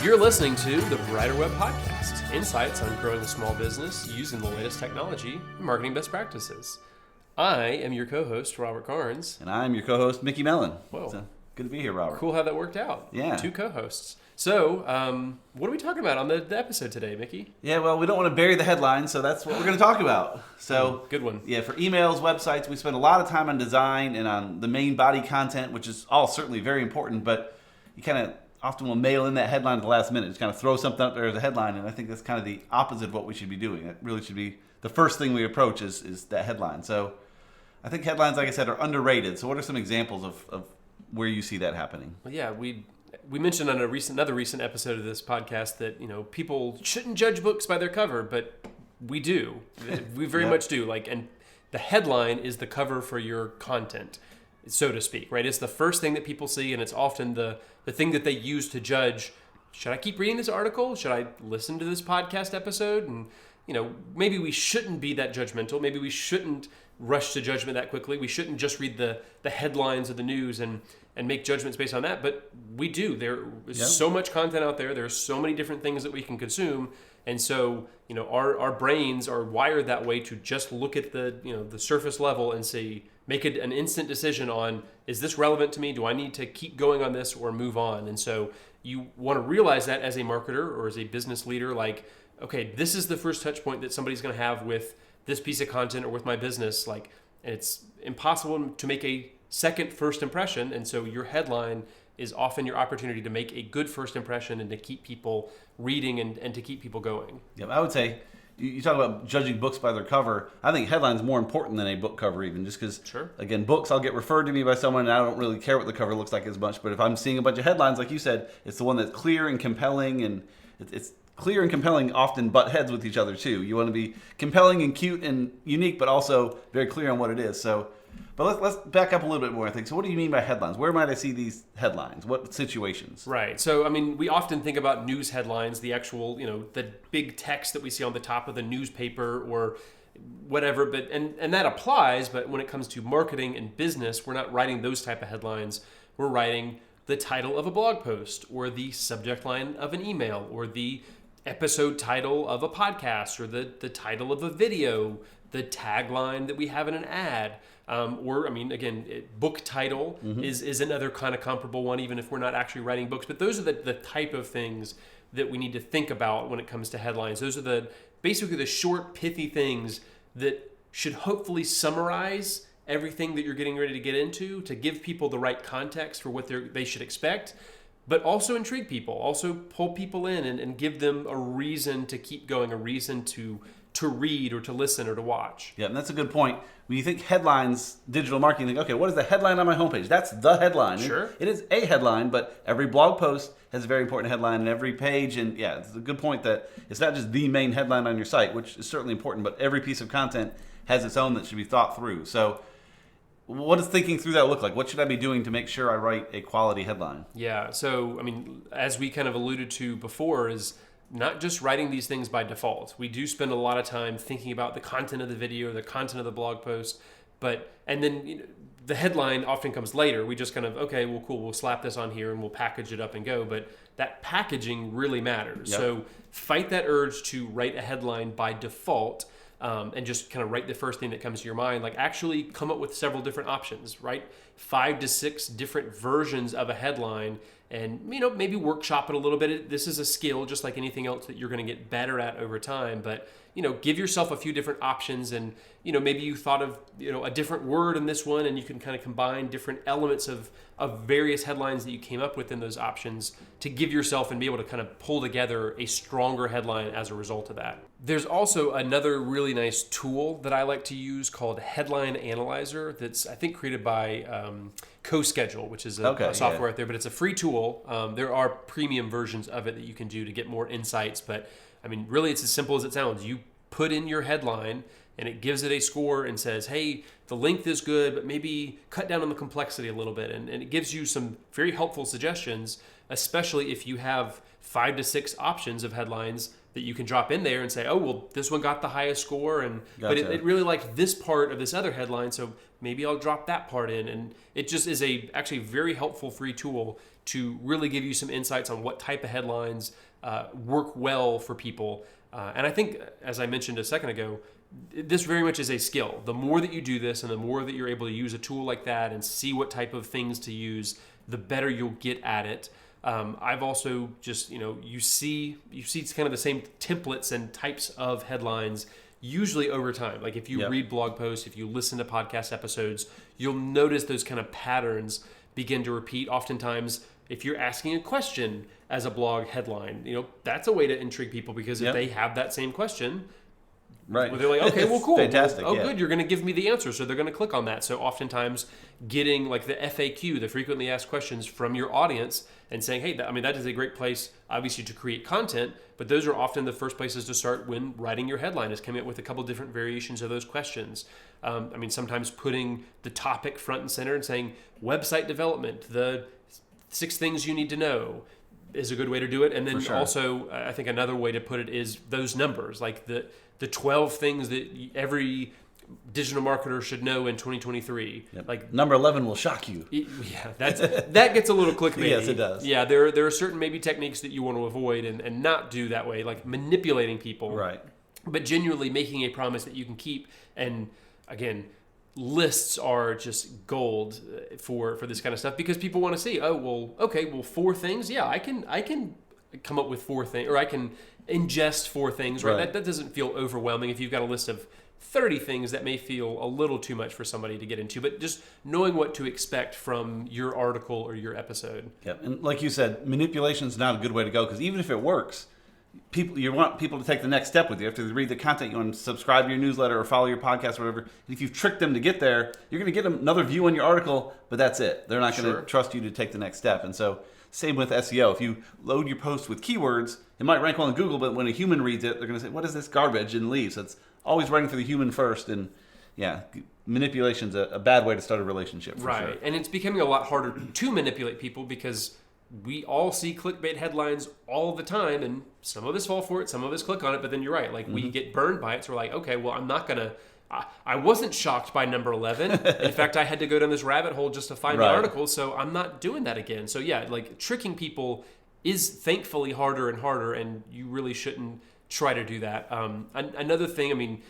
You're listening to the Writer Web Podcast, insights on growing a small business using the latest technology and marketing best practices. I am your co-host, Robert Carnes. And I'm your co-host, GreenMellen. Whoa. So, good to be here, Robert. Cool how that worked out. Yeah. Two co-hosts. So, what are we talking about on the episode today, Mickey? Yeah, well, we don't want to bury the headline, so that's what we're going to talk about. So, good one. Yeah, for emails, websites, we spend a lot of time on design and on the main body content, which is all certainly very important, but you kind of often will mail in that headline at the last minute. Just kind of throw something up there as a headline, and I think that's kind of the opposite of what we should be doing. It really should be the first thing we approach is that headline. So I think headlines, like I said, are underrated. So what are some examples of where you see that happening? Well, yeah, we mentioned on another recent episode of this podcast that, people shouldn't judge books by their cover, but we do. We very much do. And the headline is the cover for your content, so to speak, right? It's the first thing that people see, and it's often the thing that they use to judge, should I keep reading this article? Should I listen to this podcast episode? And, maybe we shouldn't be that judgmental. Maybe we shouldn't rush to judgment that quickly. We shouldn't just read the headlines of the news and make judgments based on that. But we do. There's so much content out there. There's so many different things that we can consume. And so, our brains are wired that way to just look at the surface level and say, make an instant decision on, is this relevant to me? Do I need to keep going on this or move on? And so you want to realize that as a marketer or as a business leader, okay, this is the first touch point that somebody's going to have with this piece of content or with my business. And it's impossible to make a second first impression. And so your headline is often your opportunity to make a good first impression and to keep people reading and to keep people going. Yeah, I would say, you talk about judging books by their cover. I think headline's more important than a book cover even, just because, Again, books, I'll get referred to me by someone and I don't really care what the cover looks like as much. But if I'm seeing a bunch of headlines, like you said, it's the one that's clear and compelling, and it's clear and compelling often butt heads with each other too. You want to be compelling and cute and unique, but also very clear on what it is. But let's back up a little bit more, I think. So what do you mean by headlines? Where might I see these headlines? What situations? Right. So, we often think about news headlines, the actual, the big text that we see on the top of the newspaper or whatever. But and that applies, but when it comes to marketing and business, we're not writing those type of headlines. We're writing the title of a blog post or the subject line of an email or the episode title of a podcast or the title of a video, the tagline that we have in an ad. Book title is another kind of comparable one, even if we're not actually writing books. But those are the type of things that we need to think about when it comes to headlines. Those are basically the short, pithy things that should hopefully summarize everything that you're getting ready to get into, to give people the right context for what they should expect, but also intrigue people, also pull people in and give them a reason to keep going, a reason to read or to listen or to watch. Yeah, and that's a good point. When you think headlines, digital marketing, you think, okay, what is the headline on my homepage? That's the headline. Sure. It is a headline, but every blog post has a very important headline in every page. And yeah, it's a good point that it's not just the main headline on your site, which is certainly important, but every piece of content has its own that should be thought through. So what does thinking through that look like? What should I be doing to make sure I write a quality headline? Yeah, so, as we kind of alluded to before, is not just writing these things by default. We do spend a lot of time thinking about the content of the video, the content of the blog post, and then the headline often comes later. We just kind of, okay, well, cool, we'll slap this on here and we'll package it up and go. But that packaging really matters. Yep. So fight that urge to write a headline by default and just kind of write the first thing that comes to your mind. Actually come up with several different options, right? 5 to 6 different versions of a headline, and maybe workshop it a little bit. This is a skill just like anything else that you're going to get better at over time, but give yourself a few different options, and maybe you thought of a different word in this one, and you can kind of combine different elements of various headlines that you came up with in those options to give yourself and be able to kind of pull together a stronger headline as a result of that. There's also another really nice tool that I like to use called Headline Analyzer that's, I think, created by CoSchedule, which is a software out there, but it's a free tool. There are premium versions of it that you can do to get more insights, but really it's as simple as it sounds. You put in your headline and it gives it a score and says, hey, the length is good, but maybe cut down on the complexity a little bit. And it gives you some very helpful suggestions, especially if you have 5 to 6 options of headlines that you can drop in there and say, oh, well, this one got the highest score, and but Gotcha. it really liked this part of this other headline, so maybe I'll drop that part in. And it just is actually very helpful free tool to really give you some insights on what type of headlines work well for people. And I think, as I mentioned a second ago, this very much is a skill. The more that you do this and the more that you're able to use a tool like that and see what type of things to use, the better you'll get at it. I've also just, you see kind of the same templates and types of headlines usually over time. Like if you read blog posts, if you listen to podcast episodes, you'll notice those kind of patterns begin to repeat. Oftentimes, if you're asking a question as a blog headline, that's a way to intrigue people, because if they have that same question, right, they're like, okay, well, cool. Fantastic. Oh, good, you're going to give me the answer, so they're going to click on that. So oftentimes getting like the FAQ, the frequently asked questions, from your audience and saying, hey, that is a great place, obviously, to create content, but those are often the first places to start when writing your headline, is coming up with a couple different variations of those questions. Sometimes putting the topic front and center and saying website development, the 6 things you need to know, is a good way to do it. And then also, I think another way to put it is those numbers, like the 12 things that every digital marketer should know in 2023. Yep. Like number 11 will shock you. Yeah, that gets a little clickbaity. Yes, it does. Yeah, there are certain maybe techniques that you want to avoid and not do that way, like manipulating people. Right. But genuinely making a promise that you can keep. And again, lists are just gold for this kind of stuff, because people want to see, 4 things. Yeah, I can come up with 4 things, or I can ingest 4 things, right? That doesn't feel overwhelming. If you've got a list of 30 things, that may feel a little too much for somebody to get into, but just knowing what to expect from your article or your episode. Yep. And like you said, manipulation is not a good way to go, because even if it works, you want people to take the next step with you. After they read the content, you want to subscribe to your newsletter or follow your podcast or whatever. And if you've tricked them to get there, you're going to get another view on your article, but that's it. They're not going to trust you to take the next step. And so same with SEO. If you load your post with keywords, it might rank well on Google, but when a human reads it, they're going to say, what is this garbage, and leave. So it's always running for the human first. And manipulation's a bad way to start a relationship. For sure. And it's becoming a lot harder to manipulate people, because we all see clickbait headlines all the time, and some of us fall for it, some of us click on it, but then you're right. Like we get burned by it. So we're like, okay, well, I'm not going to, I wasn't shocked by number 11. In fact, I had to go down this rabbit hole just to find the article. So I'm not doing that again. So yeah, like tricking people is thankfully harder and harder, and you really shouldn't try to do that. Another thing,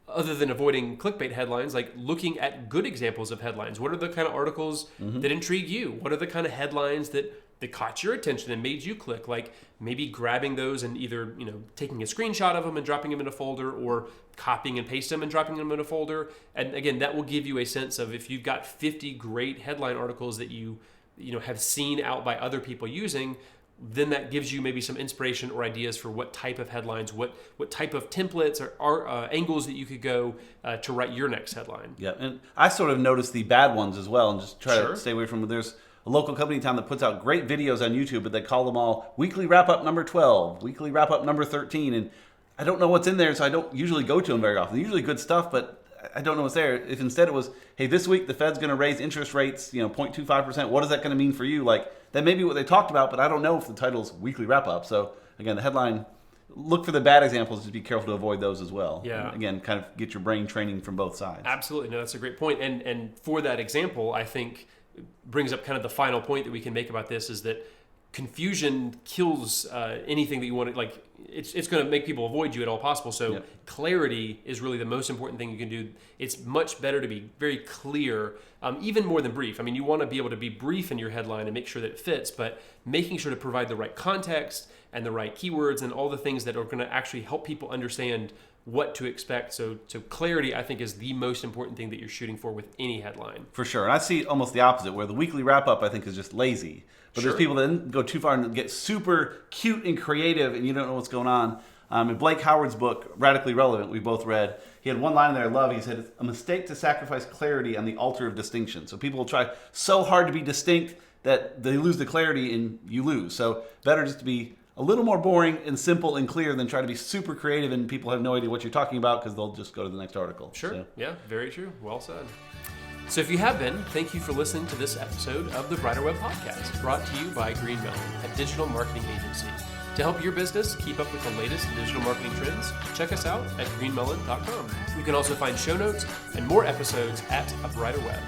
other than avoiding clickbait headlines, like looking at good examples of headlines. What are the kind of articles that intrigue you? What are the kind of headlines that caught your attention and made you click? Like maybe grabbing those and either taking a screenshot of them and dropping them in a folder, or copying and pasting them and dropping them in a folder. And again, that will give you a sense of, if you've got 50 great headline articles that you have seen out by other people using, then that gives you maybe some inspiration or ideas for what type of headlines, what type of templates or angles that you could go to write your next headline. Yeah, and I sort of noticed the bad ones as well, and just try to stay away from them. There's a local company in town that puts out great videos on YouTube, but they call them all weekly wrap-up number 12, weekly wrap-up number 13, and I don't know what's in there, so I don't usually go to them very often. They're usually good stuff, but I don't know what's there. If instead it was, hey, this week the Fed's going to raise interest rates, 0.25%, what is that going to mean for you? Like, that may be what they talked about, but I don't know if the title's weekly wrap-up. So, again, the headline, look for the bad examples, just be careful to avoid those as well. Yeah. And again, kind of get your brain training from both sides. Absolutely. No, that's a great point. And for that example, I think brings up kind of the final point that we can make about this, is that confusion kills anything that you want to, like, it's going to make people avoid you at all possible. So clarity is really the most important thing you can do. It's much better to be very clear, even more than brief. You want to be able to be brief in your headline and make sure that it fits, but making sure to provide the right context and the right keywords and all the things that are going to actually help people understand what to expect. So clarity, I think, is the most important thing that you're shooting for with any headline. For sure. And I see almost the opposite, where the weekly wrap-up, I think, is just lazy. But there's people that then go too far and get super cute and creative, and you don't know what's going on. In Blake Howard's book, Radically Relevant, we both read, he had one line in there I love. He said, it's a mistake to sacrifice clarity on the altar of distinction. So people will try so hard to be distinct that they lose the clarity and you lose. So better just to be a little more boring and simple and clear than try to be super creative and people have no idea what you're talking about because they'll just go to the next article. Sure. So. Yeah, very true. Well said. So if you have been, thank you for listening to this episode of the Brighter Web Podcast, brought to you by GreenMellen, a digital marketing agency. To help your business keep up with the latest digital marketing trends, check us out at greenmellen.com. You can also find show notes and more episodes at A Brighter Web.